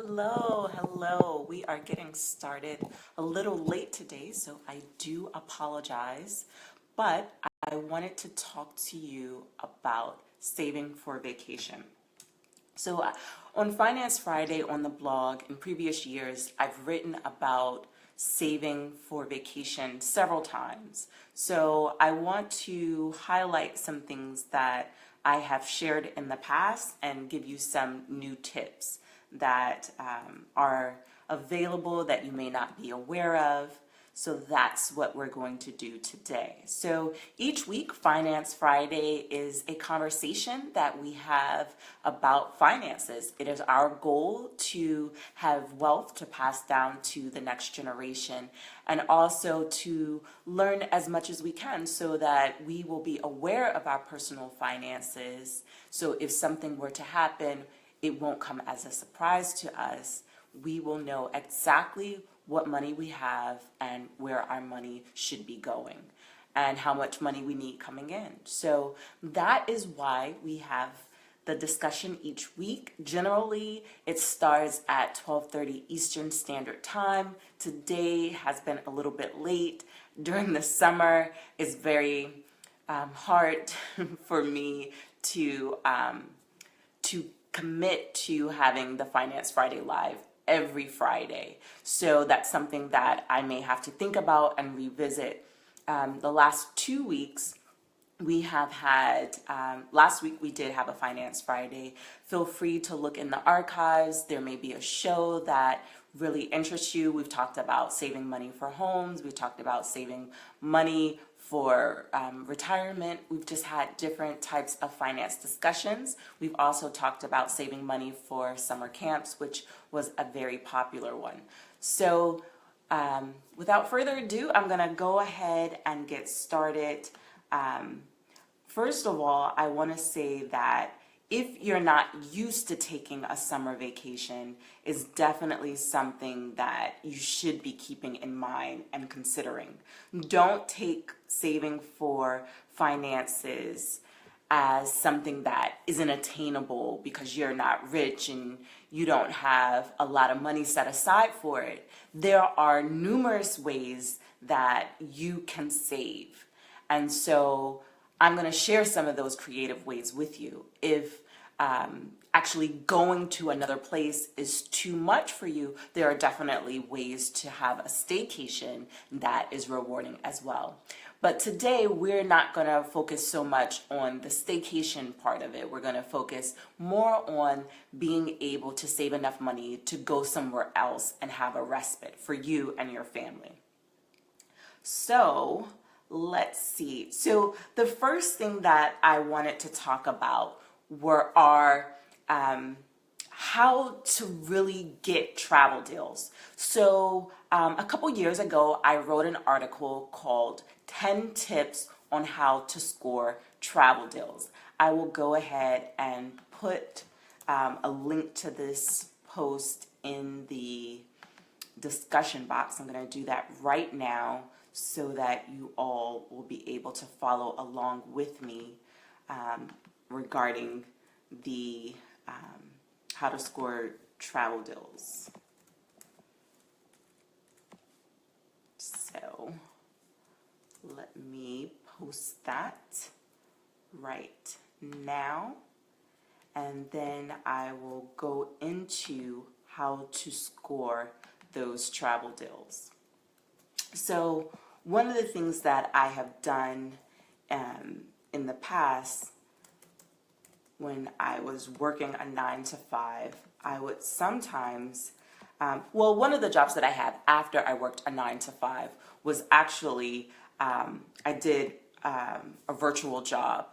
Hello. We are getting started a little late today, so I do apologize, but I wanted to talk to you about saving for vacation. So on Finance Friday on the blog in previous years, I've written about saving for vacation several times. So I want to highlight some things that I have shared in the past and give you some new tips that are available that you may not be aware of. So that's what we're going to do today. So each week, Finance Friday is a conversation that we have about finances. It is our goal to have wealth to pass down to the next generation and also to learn as much as we can so that we will be aware of our personal finances. So if something were to happen, it won't come as a surprise to us. We will know exactly what money we have and where our money should be going and how much money we need coming in. So that is why we have the discussion each week. Generally, it starts at 12:30 Eastern Standard Time. Today has been a little bit late. During the summer, it's very hard for me to commit to having the Finance Friday Live every Friday. So that's something that I may have to think about and revisit. The last 2 weeks, we have had, last week we did have a Finance Friday. Feel free to look in the archives. There may be a show that really interests you. We've talked about saving money for homes. We've talked about saving money for retirement. We've just had different types of finance discussions. We've also talked about saving money for summer camps, which was a very popular one. So without further ado, I'm gonna go ahead and get started. First of all, I wanna say that if you're not used to taking a summer vacation, is definitely something that you should be keeping in mind and considering. Don't take saving for finances as something that isn't attainable because you're not rich and you don't have a lot of money set aside for it. There are numerous ways that you can save. And so I'm going to share some of those creative ways with you. If actually going to another place is too much for you, there are definitely ways to have a staycation that is rewarding as well. But today we're not going to focus so much on the staycation part of it. We're going to focus more on being able to save enough money to go somewhere else and have a respite for you and your family. So let's see. So the first thing that I wanted to talk about are how to really get travel deals. So a couple years ago, I wrote an article called 10 Tips on How to Score Travel Deals. I will go ahead and put a link to this post in the discussion box. I'm going to do that right now so that you all will be able to follow along with me regarding the how to score travel deals. So let me post that right now, and then I will go into how to score those travel deals. So one of the things that I have done in the past, when I was working a 9-to-5, I would sometimes, one of the jobs that I had after I worked a 9-to-5 was actually, I did a virtual job.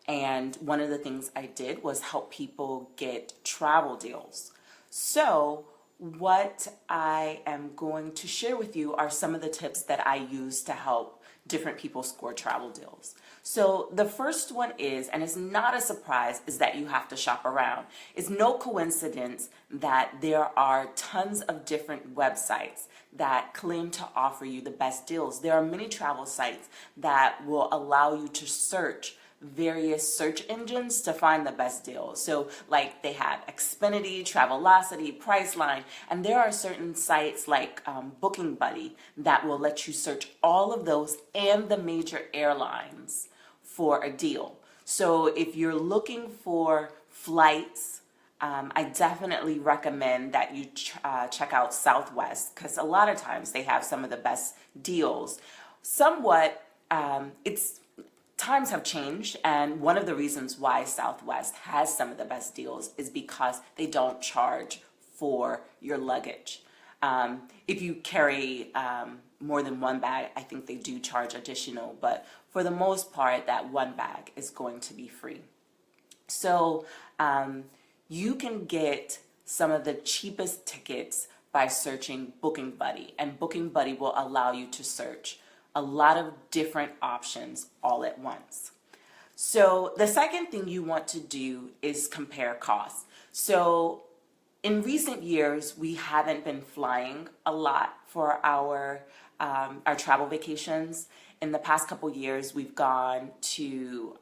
And one of the things I did was help people get travel deals. So what I am going to share with you are some of the tips that I use to help different people score travel deals. So the first one is, and it's not a surprise, is that you have to shop around. It's no coincidence that there are tons of different websites that claim to offer you the best deals. There are many travel sites that will allow you to search various search engines to find the best deals. So like they have Xfinity, Travelocity, Priceline, and there are certain sites like Booking Buddy that will let you search all of those and the major airlines for a deal. So if you're looking for flights, I definitely recommend that you check out Southwest, because a lot of times they have some of the best deals. Somewhat, it's times have changed, and one of the reasons why Southwest has some of the best deals is because they don't charge for your luggage. If you carry more than one bag, I think they do charge additional, but for the most part, that one bag is going to be free. So you can get some of the cheapest tickets by searching Booking Buddy, and Booking Buddy will allow you to search a lot of different options all at once. So the second thing you want to do is compare costs. So in recent years, we haven't been flying a lot for our travel vacations. In the past couple years, we've gone to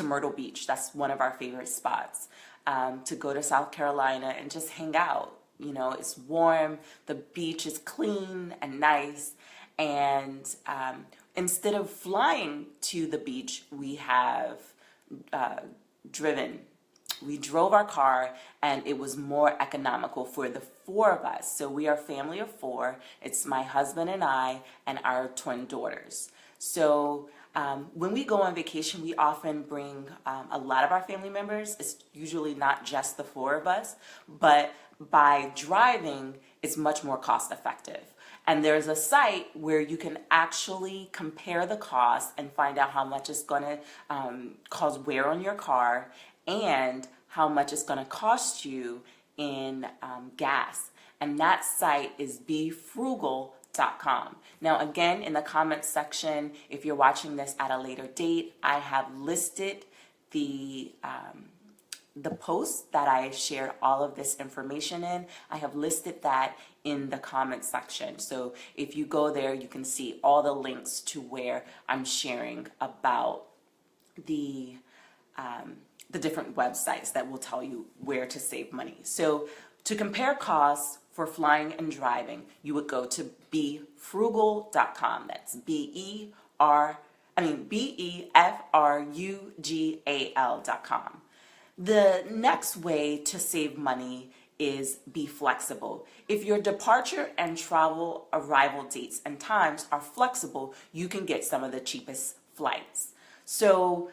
Myrtle Beach. That's one of our favorite spots, to go to South Carolina and just hang out. You know, it's warm, the beach is clean and nice, and instead of flying to the beach, we have driven. We drove our car, and it was more economical for the four of us. So we are a family of four. It's my husband and I and our twin daughters. So when we go on vacation, we often bring a lot of our family members. It's usually not just the four of us, but by driving, it's much more cost effective. And there's a site where you can actually compare the cost and find out how much it's going to cause wear on your car and how much it's going to cost you in gas. And that site is BeFrugal.com. Now, again, in the comments section, if you're watching this at a later date, I have listed the post that I shared all of this information in. I have listed that in the comments section. So if you go there, you can see all the links to where I'm sharing about the different websites that will tell you where to save money. So to compare costs for flying and driving, you would go to BeFrugal.com. That's BeFrugal.com. The next way to save money is be flexible. If your departure and travel arrival dates and times are flexible, you can get some of the cheapest flights. So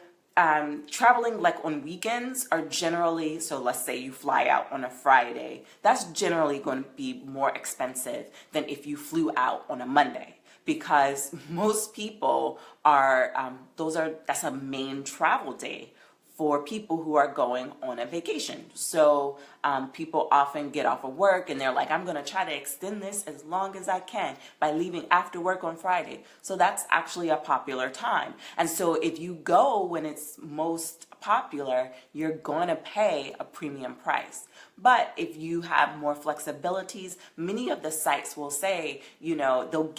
traveling like on weekends are generally, so let's say you fly out on a Friday, that's generally going to be more expensive than if you flew out on a Monday, because most people are, that's a main travel day for people who are going on a vacation. So people often get off of work and they're like, I'm gonna try to extend this as long as I can by leaving after work on Friday. So that's actually a popular time. And so if you go when it's most popular, you're going to pay a premium price. But if you have more flexibilities, many of the sites will say, you know, they'll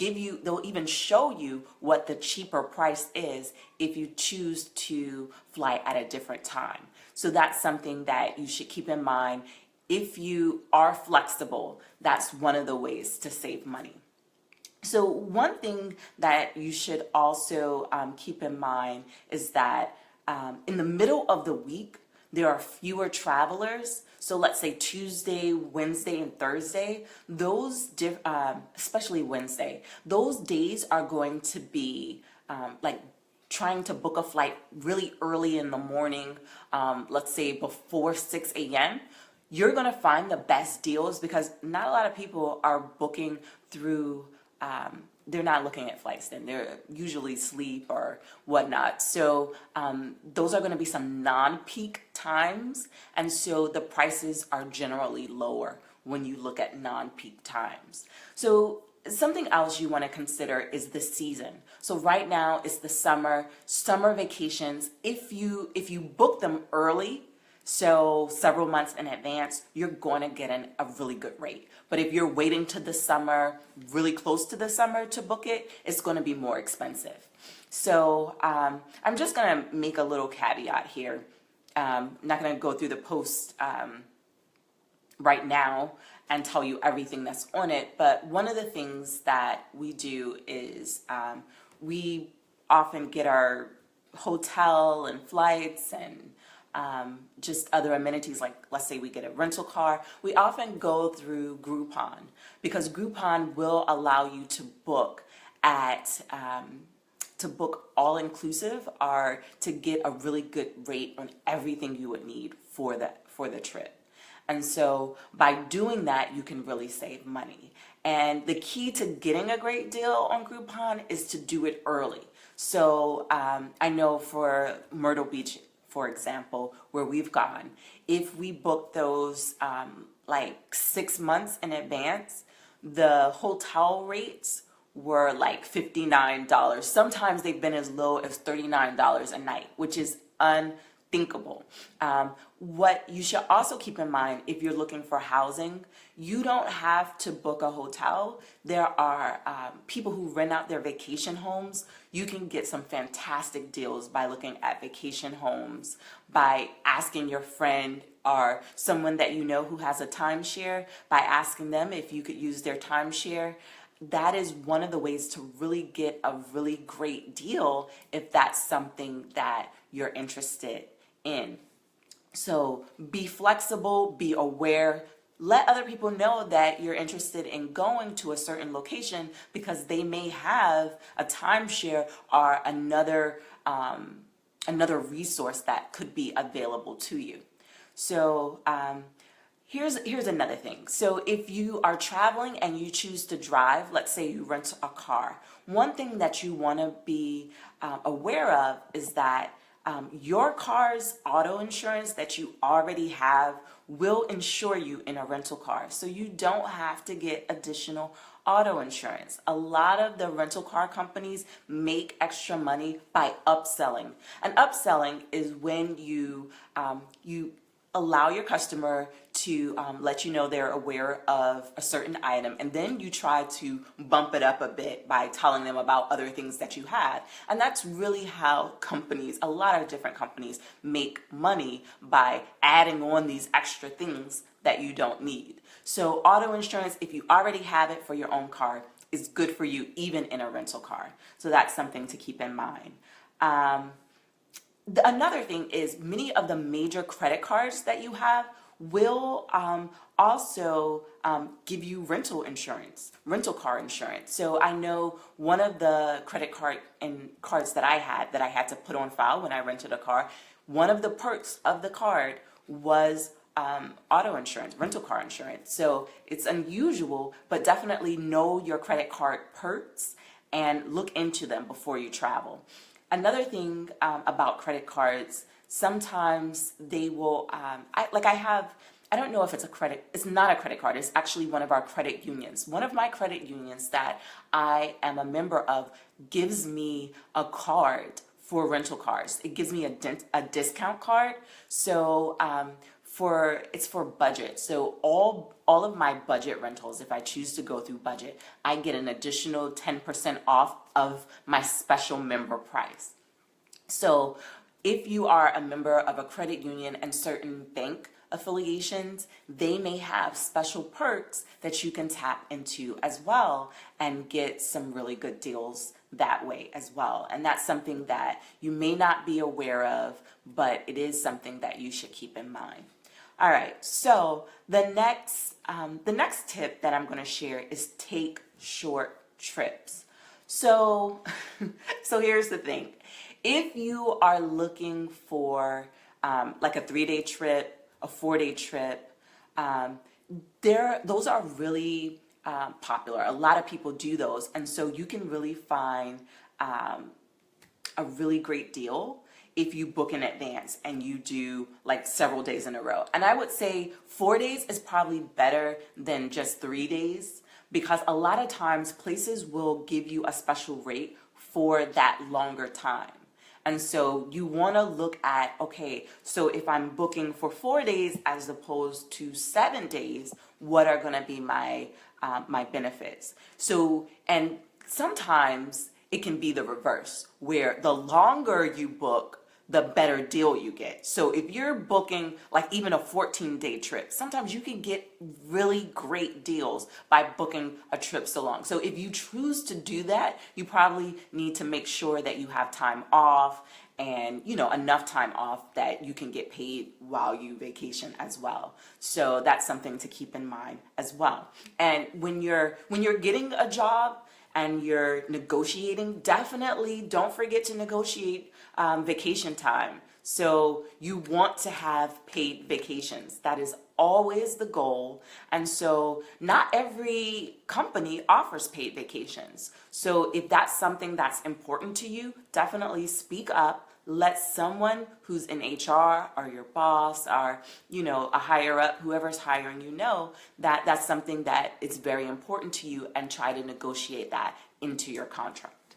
even show you what the cheaper price is if you choose to fly at a different time. So that's something that you should keep in mind. If you are flexible, that's one of the ways to save money. So one thing that you should also keep in mind is that in the middle of the week, there are fewer travelers. So let's say Tuesday, Wednesday, and Thursday, especially Wednesday, those days are going to be like trying to book a flight really early in the morning, let's say before 6 a.m., you're going to find the best deals because not a lot of people are booking through, they're not looking at flights then. They're usually sleep or whatnot. So those are going to be some non-peak times. And so the prices are generally lower when you look at non-peak times. So something else you want to consider is the season. So right now it's the summer vacations. If you book them early, so several months in advance, you're going to get a really good rate. But if you're waiting to the summer, really close to the summer to book it, it's going to be more expensive. So I'm just going to make a little caveat here. I'm not going to go through the post right now and tell you everything that's on it, but one of the things that we do is we often get our hotel and flights and just other amenities, like let's say we get a rental car. We often go through Groupon because Groupon will allow you to book at to book all inclusive or to get a really good rate on everything you would need for the trip. And so by doing that, you can really save money. And the key to getting a great deal on Groupon is to do it early. So I know for Myrtle Beach, for example, where we've gone, if we book those like 6 months in advance, the hotel rates were like $59. Sometimes they've been as low as $39 a night, which is unthinkable. What you should also keep in mind if you're looking for housing, you don't have to book a hotel. There are people who rent out their vacation homes. You can get some fantastic deals by looking at vacation homes, by asking your friend or someone that you know who has a timeshare, by asking them if you could use their timeshare. That is one of the ways to really get a really great deal if that's something that you're interested in. So be flexible, be aware, let other people know that you're interested in going to a certain location because they may have a timeshare or another resource that could be available to you. So Here's another thing. So if you are traveling and you choose to drive, let's say you rent a car, one thing that you want to be aware of is that your car's auto insurance that you already have will insure you in a rental car. So you don't have to get additional auto insurance. A lot of the rental car companies make extra money by upselling. And upselling is when you allow your customer to let you know they're aware of a certain item, and then you try to bump it up a bit by telling them about other things that you had. And that's really how companies, a lot of different companies, make money by adding on these extra things that you don't need. So auto insurance, if you already have it for your own car, is good for you even in a rental car. So that's something to keep in mind. Another thing is many of the major credit cards that you have will also give you rental car insurance. So I know one of the credit cards that I had to put on file when I rented a car, one of the perks of the card was auto insurance, rental car insurance. So it's unusual, but definitely know your credit card perks and look into them before you travel. Another thing about credit cards, sometimes they will, I don't know if it's not a credit card, it's actually one of our credit unions. One of my credit unions that I am a member of gives me a card for rental cars. It gives me a discount card. So it's for budget. So all of my budget rentals, if I choose to go through budget, I get an additional 10% off of my special member price. So if you are a member of a credit union and certain bank affiliations, they may have special perks that you can tap into as well and get some really good deals that way as well. And that's something that you may not be aware of, but it is something that you should keep in mind. All right, so the next tip that I'm going to share is take short trips. So here's the thing. If you are looking for like a 3-day trip, a 4-day trip, those are really popular. A lot of people do those, and so you can really find a really great deal if you book in advance and you do like several days in a row. And I would say 4 days is probably better than just 3 days, because a lot of times places will give you a special rate for that longer time. And so you want to look at, okay, so if I'm booking for 4 days as opposed to 7 days, what are going to be my benefits? So, and sometimes it can be the reverse, where the longer you book, the better deal you get. So if you're booking like even a 14-day trip, sometimes you can get really great deals by booking a trip so long. So if you choose to do that, you probably need to make sure that you have time off and, you know, enough time off that you can get paid while you vacation as well. So that's something to keep in mind as well. And when you're getting a job and you're negotiating, definitely don't forget to negotiate vacation time. So you want to have paid vacations. That is always the goal. And so not every company offers paid vacations. So if that's something that's important to you, definitely speak up. Let someone who's in HR or your boss or, you know, a higher up, whoever's hiring you, know that that's something that is very important to you, and try to negotiate that into your contract.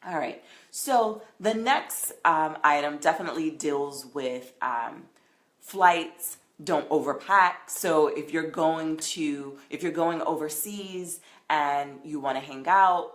All right, so the next item definitely deals with flights. Don't overpack. So if you're going overseas and you want to hang out,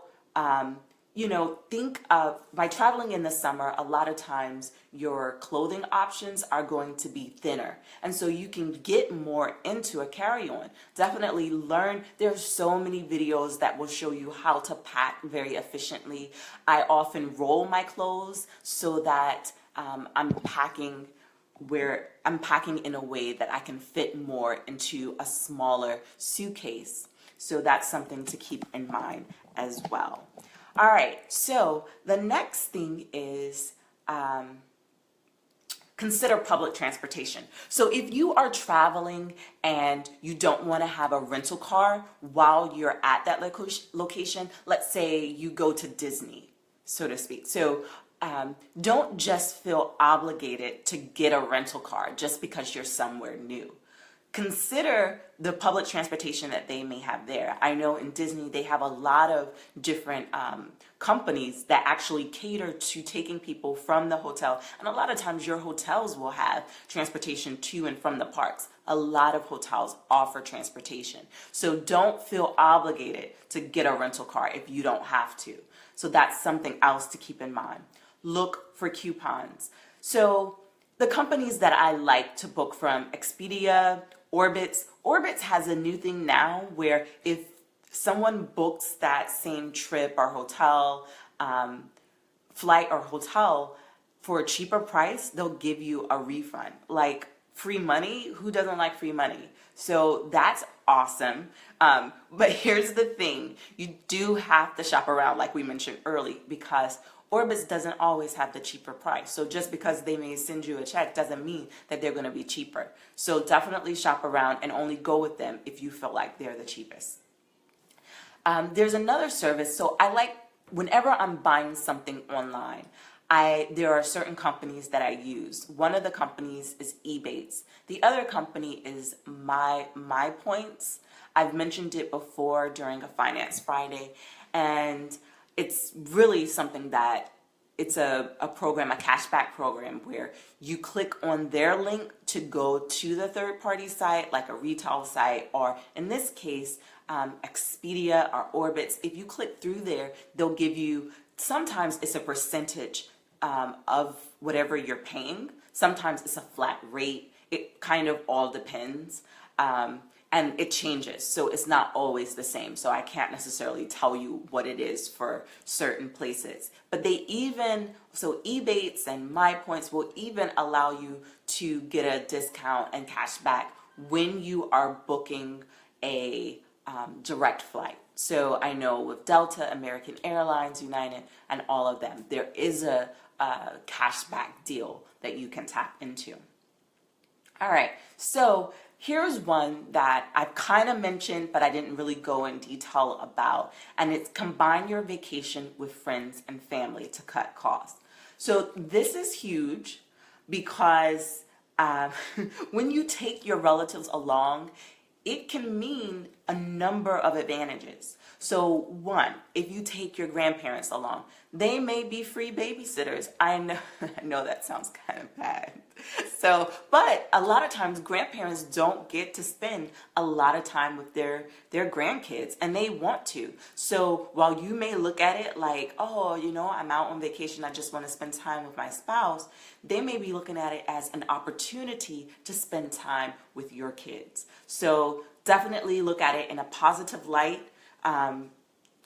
you know, think of, by traveling in the summer, a lot of times your clothing options are going to be thinner. And so you can get more into a carry-on. Definitely learn. There's so many videos that will show you how to pack very efficiently. I often roll my clothes so that I'm packing in a way that I can fit more into a smaller suitcase. So that's something to keep in mind as well. All right, so the next thing is consider public transportation. So if you are traveling and you don't want to have a rental car while you're at that location, let's say you go to Disney, so to speak. So don't just feel obligated to get a rental car just because you're somewhere new. Consider the public transportation that they may have there. I know in Disney they have a lot of different companies that actually cater to taking people from the hotel. And a lot of times your hotels will have transportation to and from the parks. A lot of hotels offer transportation. So don't feel obligated to get a rental car if you don't have to. So that's something else to keep in mind. Look for coupons. So the companies that I like to book from, Expedia, Orbitz has a new thing now where if someone books that same trip or hotel, flight or hotel for a cheaper price, they'll give you a refund. Like free money, who doesn't like free money? So that's awesome. But here's the thing, you do have to shop around like we mentioned early, because Orbitz doesn't always have the cheaper price. So just because they may send you a check doesn't mean that they're going to be cheaper. So definitely shop around and only go with them if you feel like they're the cheapest. There's another service. So I like, whenever I'm buying something online, there are certain companies that I use. One of the companies is Ebates. The other company is My Points. I've mentioned it before during a Finance Friday, and it's really something that it's a program, a cashback program, where you click on their link to go to the third-party site, like a retail site, or in this case, Expedia or Orbitz. If you click through there, they'll give you, sometimes it's a percentage of whatever you're paying. Sometimes it's a flat rate. It kind of all depends. And it changes, so it's not always the same. So I can't necessarily tell you what it is for certain places. But so Ebates and My Points will even allow you to get a discount and cash back when you are booking a direct flight. So I know with Delta, American Airlines, United, and all of them, there is a cashback deal that you can tap into. All right, so here's one that I've kind of mentioned, but I didn't really go in detail about, and it's combine your vacation with friends and family to cut costs. So this is huge because when you take your relatives along, it can mean a number of advantages. So one, if you take your grandparents along, they may be free babysitters. I know, I know that sounds kind of bad. So, but a lot of times grandparents don't get to spend a lot of time with their grandkids, and they want to. So while you may look at it like, oh, you know, I'm out on vacation, I just want to spend time with my spouse, they may be looking at it as an opportunity to spend time with your kids. So definitely look at it in a positive light.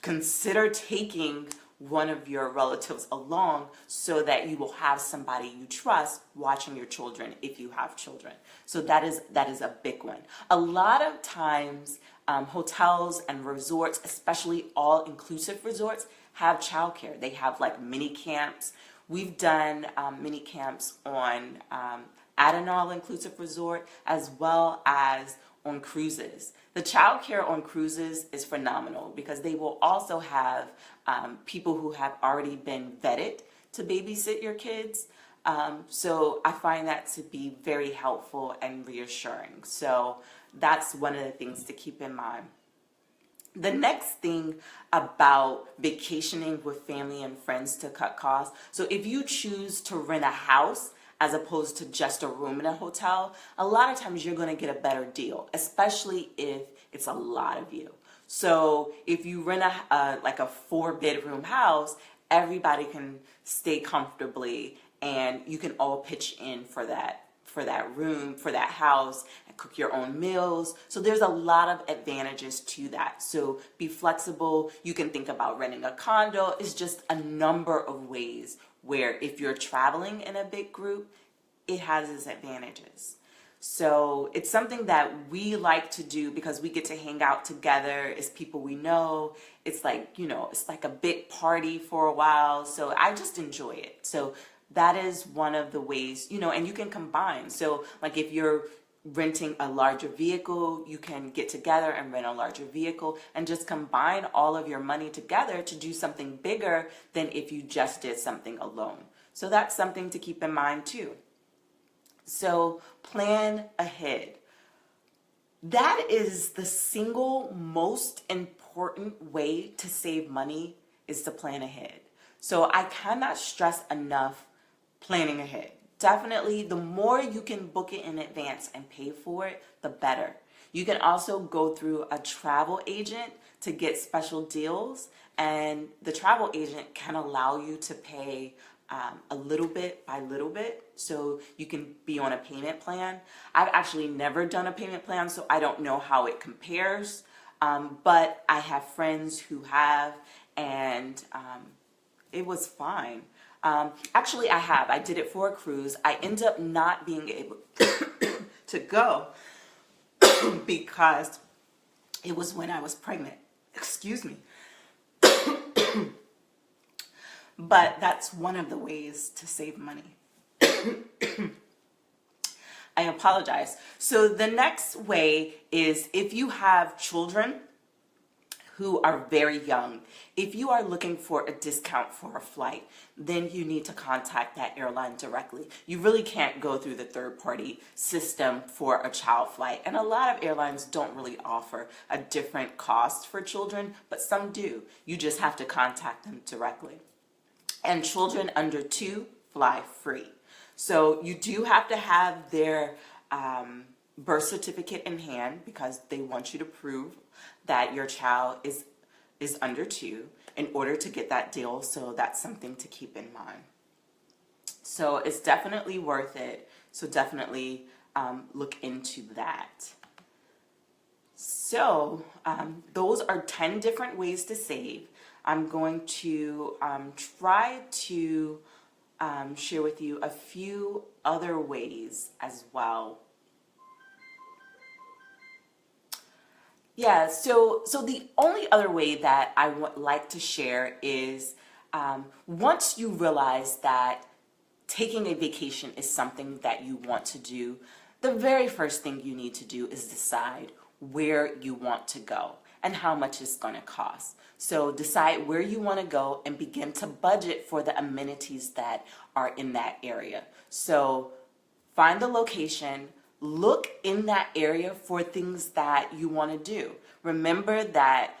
Consider taking one of your relatives along so that you will have somebody you trust watching your children if you have children. So that is a big one. A lot of times hotels and resorts, especially all-inclusive resorts, have childcare. They have like mini camps. We've done mini camps on at an all-inclusive resort as well as on cruises. The childcare on cruises is phenomenal because they will also have people who have already been vetted to babysit your kids. So I find that to be very helpful and reassuring. So that's one of the things to keep in mind. The next thing about vacationing with family and friends to cut costs. So if you choose to rent a house as opposed to just a room in a hotel, a lot of times you're going to get a better deal, especially if it's a lot of you. So if you rent like a 4-bedroom house, everybody can stay comfortably and you can all pitch in for that room, for that house, and cook your own meals. So there's a lot of advantages to that. So be flexible. You can think about renting a condo. It's just a number of ways where if you're traveling in a big group, it has its advantages. So it's something that we like to do because we get to hang out together as people we know. It's like, you know, it's like a big party for a while. So I just enjoy it. So that is one of the ways, you know, and you can combine. So like if you're renting a larger vehicle, you can get together and rent a larger vehicle and just combine all of your money together to do something bigger than if you just did something alone. So that's something to keep in mind too. So plan ahead. That is the single most important way to save money, is to plan ahead. So I cannot stress enough planning ahead. Definitely, the more you can book it in advance and pay for it, the better. You can also go through a travel agent to get special deals, and the travel agent can allow you to pay a little bit by little bit, so you can be on a payment plan. I've actually never done a payment plan, so I don't know how it compares, but I have friends who have, and it was fine. Actually, I did it for a cruise. I ended up not being able to go because it was when I was pregnant. Excuse me. But that's one of the ways to save money. I apologize. So the next way is if you have children who are very young, if you are looking for a discount for a flight, then you need to contact that airline directly. You really can't go through the third-party system for a child flight. And a lot of airlines don't really offer a different cost for children, but some do. You just have to contact them directly. And children under 2 fly free. So you do have to have their birth certificate in hand because they want you to prove that your child is under 2 in order to get that deal. So that's something to keep in mind. So it's definitely worth it. So definitely look into that. So those are 10 different ways to save. I'm going to try to share with you a few other ways as well. Yeah, so the only other way that I would like to share is once you realize that taking a vacation is something that you want to do, the very first thing you need to do is decide where you want to go and how much it's going to cost. So decide where you want to go and begin to budget for the amenities that are in that area. So find the location, look in that area for things that you want to do. Remember that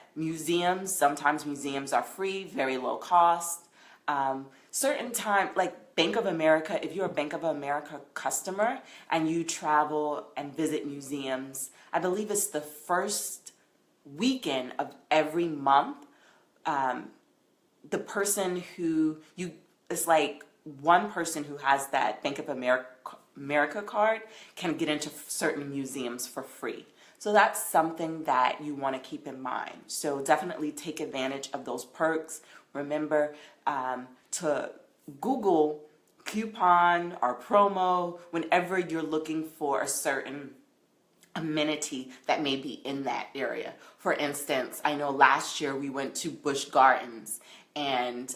sometimes museums are free, very low cost. Certain time, like Bank of America, if you're a Bank of America customer and you travel and visit museums, I believe it's the first weekend of every month. The person who you, it's like one person who has that Bank of America card can get into certain museums for free. So that's something that you want to keep in mind. So definitely take advantage of those perks. Remember to Google coupon or promo whenever you're looking for a certain amenity that may be in that area. For instance, I know last year we went to Busch Gardens, and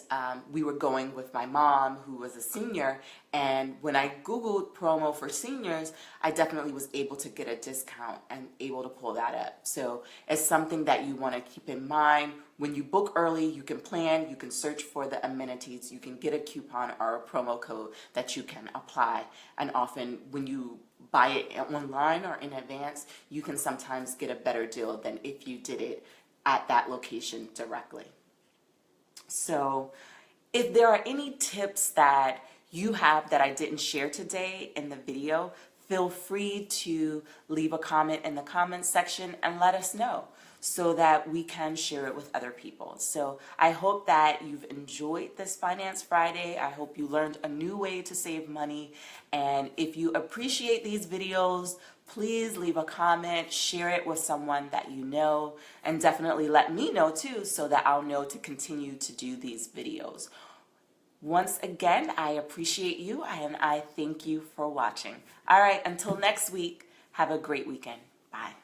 we were going with my mom, who was a senior, and when I Googled promo for seniors, I definitely was able to get a discount and able to pull that up. So it's something that you want to keep in mind. When you book early, you can plan, you can search for the amenities, you can get a coupon or a promo code that you can apply. And often when you buy it online or in advance, you can sometimes get a better deal than if you did it at that location directly. So if there are any tips that you have that I didn't share today in the video, feel free to leave a comment in the comments section and let us know so that we can share it with other people. So I hope that you've enjoyed this Finance Friday. I hope you learned a new way to save money. And if you appreciate these videos, please leave a comment, share it with someone that you know, and definitely let me know too so that I'll know to continue to do these videos. Once again, I appreciate you and I thank you for watching. All right, until next week, have a great weekend. Bye.